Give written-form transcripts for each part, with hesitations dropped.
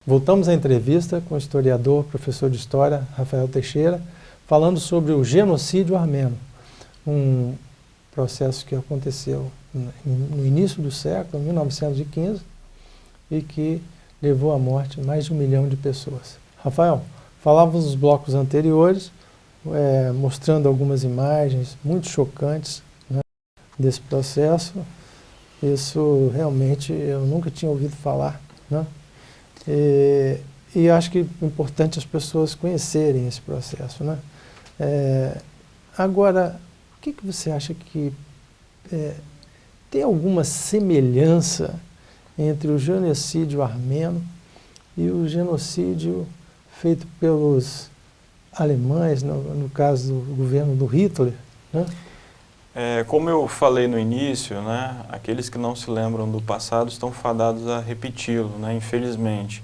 Voltamos à entrevista com o historiador, professor de História, Rafael Teixeira, falando sobre o genocídio armênio, um processo que aconteceu no início do século, 1915, e que levou à morte mais de 1 milhão de pessoas. Rafael, falávamos nos blocos anteriores, mostrando algumas imagens muito chocantes, né, desse processo. Isso realmente eu nunca tinha ouvido falar, né? E acho que é importante as pessoas conhecerem esse processo, né? Agora, o que você acha que tem alguma semelhança entre o genocídio armênio e o genocídio feito pelos alemães, no caso do governo do Hitler, né? Como eu falei no início, né, aqueles que não se lembram do passado estão fadados a repeti-lo, né, infelizmente.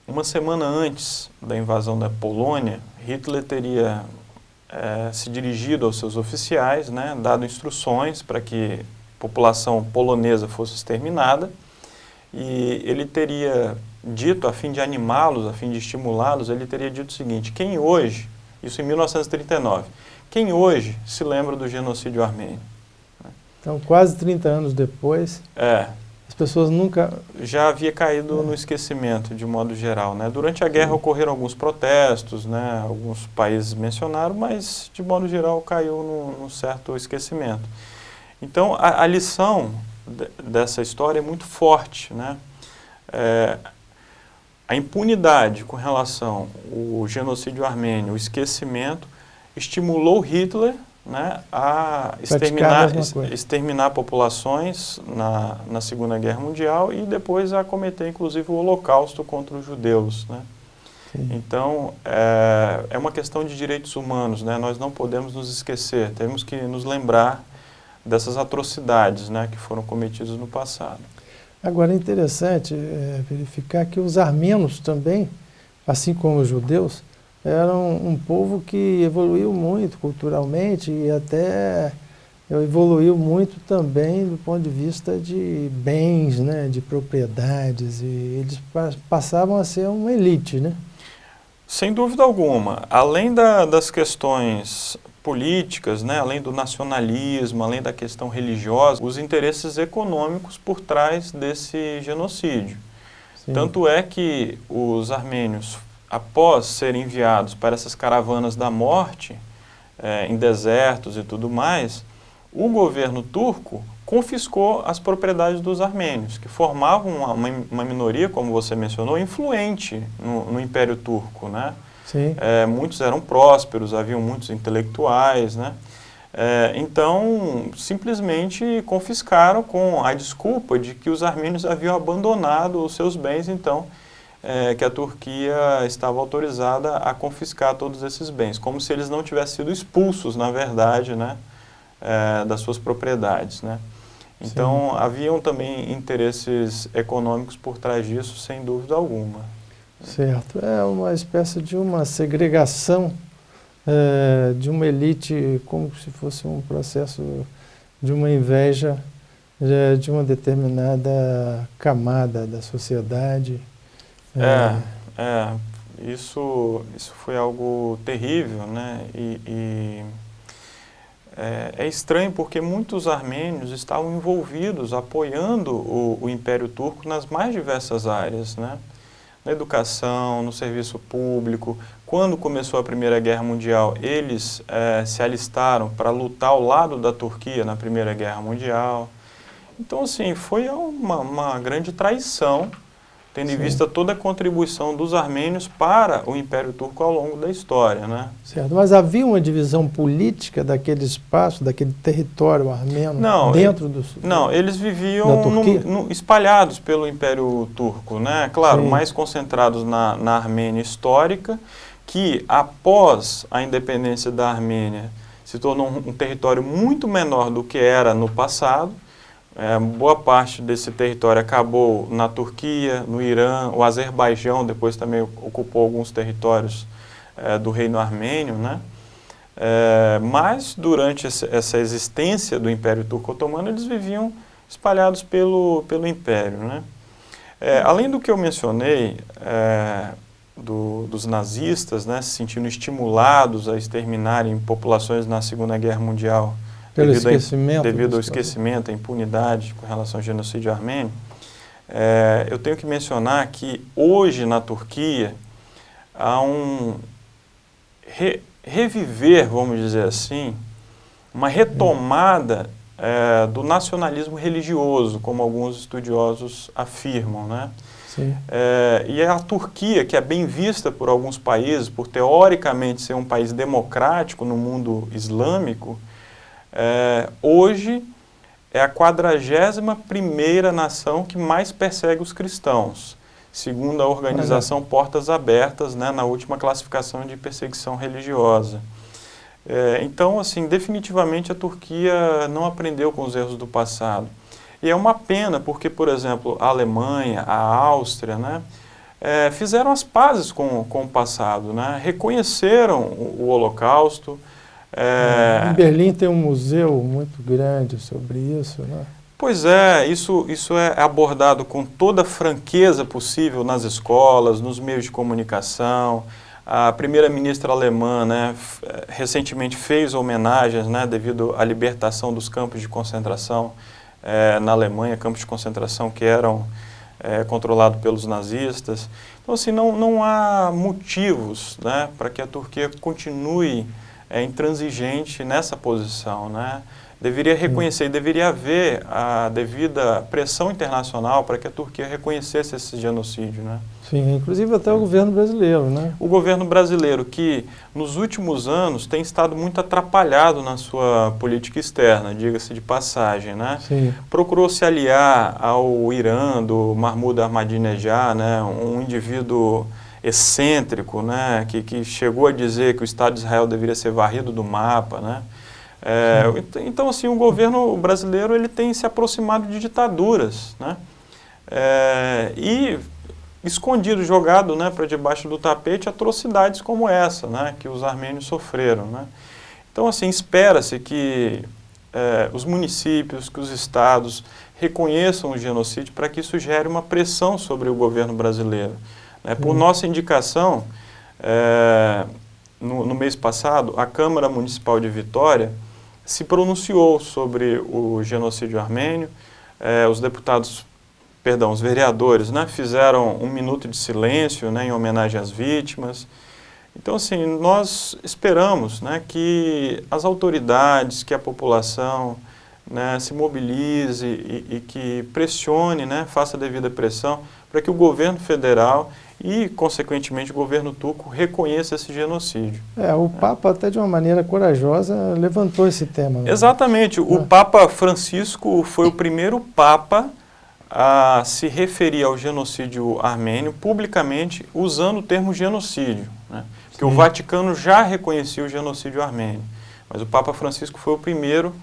Uma semana antes da invasão da Polônia, Hitler teria se dirigido aos seus oficiais, né, dado instruções para que a população polonesa fosse exterminada, e ele teria dito, a fim de animá-los, a fim de estimulá-los, ele teria dito o seguinte: quem hoje, isso em 1939, quem hoje se lembra do genocídio armênio? Então, quase 30 anos depois, as pessoas nunca... Já havia caído no esquecimento, de modo geral, né? Durante a guerra ocorreram alguns protestos, né? Alguns países mencionaram, mas, de modo geral, caiu num certo esquecimento. Então, a lição dessa história é muito forte, né? A impunidade com relação ao genocídio armênio, o esquecimento, estimulou Hitler, né, a exterminar populações na Segunda Guerra Mundial e depois a cometer, inclusive, o Holocausto contra os judeus, né? Então, é uma questão de direitos humanos, né? Nós não podemos nos esquecer, temos que nos lembrar dessas atrocidades, né, que foram cometidas no passado. Agora, é interessante verificar que os armênios também, assim como os judeus, eram um povo que evoluiu muito culturalmente e até evoluiu muito também do ponto de vista de bens, né, de propriedades, e eles passavam a ser uma elite, né? Sem dúvida alguma. Além das questões políticas, né, além do nacionalismo, além da questão religiosa, os interesses econômicos por trás desse genocídio. Sim. Tanto é que os armênios, após serem enviados para essas caravanas da morte, em desertos e tudo mais, o governo turco confiscou as propriedades dos armênios, que formavam uma minoria, como você mencionou, influente no Império Turco, né? Sim. Muitos eram prósperos, haviam muitos intelectuais, né? Então, simplesmente confiscaram com a desculpa de que os armênios haviam abandonado os seus bens, então, que a Turquia estava autorizada a confiscar todos esses bens, como se eles não tivessem sido expulsos, na verdade, né, das suas propriedades, né? Então, haviam também interesses econômicos por trás disso, sem dúvida alguma. Certo. É uma espécie de uma segregação de uma elite, como se fosse um processo de uma inveja de uma determinada camada da sociedade. Isso foi algo terrível, né? É estranho porque muitos armênios estavam envolvidos, apoiando o Império Turco nas mais diversas áreas, né? Na educação, no serviço público. Quando começou a Primeira Guerra Mundial, eles se alistaram para lutar ao lado da Turquia na Primeira Guerra Mundial. Então, assim, foi uma grande traição, tendo em vista toda a contribuição dos armênios para o Império Turco ao longo da história, né? Certo, mas havia uma divisão política daquele espaço, daquele território armênio dentro do... Não, eles viviam espalhados pelo Império Turco, né? Claro, mais concentrados na Armênia histórica, que após a independência da Armênia se tornou um território muito menor do que era no passado. Boa parte desse território acabou na Turquia, no Irã, o Azerbaijão depois também ocupou alguns territórios do Reino Armênio, né? Mas durante essa existência do Império Turco-Otomano, eles viviam espalhados pelo Império, né? Além do que eu mencionei, dos nazistas, né, se sentindo estimulados a exterminarem populações na Segunda Guerra Mundial devido ao esquecimento, à impunidade com relação ao genocídio armênio, eu tenho que mencionar que hoje na Turquia há um reviver, vamos dizer assim, uma retomada do nacionalismo religioso, como alguns estudiosos afirmam, né? Sim. E a Turquia, que é bem vista por alguns países, por teoricamente ser um país democrático no mundo islâmico, hoje é a 41ª nação que mais persegue os cristãos, segundo a organização Portas Abertas, né, na última classificação de perseguição religiosa. Então, assim, definitivamente a Turquia não aprendeu com os erros do passado. E é uma pena porque, por exemplo, a Alemanha, a Áustria, né, fizeram as pazes com o passado, né, reconheceram o Holocausto. Em Berlim tem um museu muito grande sobre isso, né? Pois é, isso é abordado com toda a franqueza possível nas escolas, nos meios de comunicação. A primeira-ministra alemã, né, recentemente fez homenagens, né, devido à libertação dos campos de concentração na Alemanha, campos de concentração que eram controlados pelos nazistas. Então, assim, não há motivos, né, para que a Turquia continue intransigente nessa posição, né? Deveria reconhecer, deveria haver a devida pressão internacional para que a Turquia reconhecesse esse genocídio, né? Sim, inclusive até o governo brasileiro, né? O governo brasileiro, que nos últimos anos tem estado muito atrapalhado na sua política externa, diga-se de passagem, né? Sim. Procurou se aliar ao Irã, do Mahmoud Ahmadinejad, né? Um indivíduo excêntrico, né? Que chegou a dizer que o Estado de Israel deveria ser varrido do mapa, né? Então, assim, o governo brasileiro ele tem se aproximado de ditaduras, né? E escondido, jogado, né, para debaixo do tapete atrocidades como essa, né, que os armênios sofreram, né? Então, assim, espera-se que os municípios, que os estados reconheçam o genocídio para que isso gere uma pressão sobre o governo brasileiro, né? Por nossa indicação, no mês passado, a Câmara Municipal de Vitória se pronunciou sobre o genocídio armênio. Os vereadores, né, fizeram 1 minuto de silêncio, né, em homenagem às vítimas. Então, assim, nós esperamos, né, que as autoridades, que a população, né, se mobilize e que pressione, né, faça a devida pressão para que o governo federal e, consequentemente, o governo turco reconheça esse genocídio. O Papa, até de uma maneira corajosa, levantou esse tema. Né? Exatamente. O Papa Francisco foi o primeiro Papa a se referir ao genocídio armênio publicamente usando o termo genocídio, né? Porque o Vaticano já reconhecia o genocídio armênio, mas o Papa Francisco foi o primeiro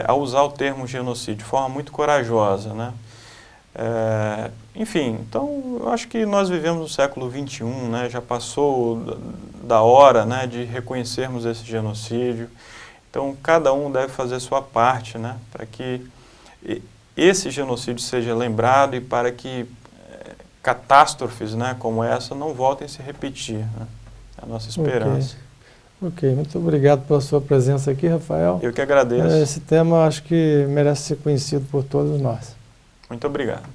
a usar o termo genocídio de forma muito corajosa, né? Enfim, então eu acho que nós vivemos no século XXI, né? Já passou da hora, né, de reconhecermos esse genocídio. Então cada um deve fazer a sua parte, né, para que esse genocídio seja lembrado e para que catástrofes, né, como essa não voltem a se repetir, né? É a nossa esperança. Ok, muito obrigado pela sua presença aqui, Rafael. Eu que agradeço. Esse tema acho que merece ser conhecido por todos nós. Muito obrigado.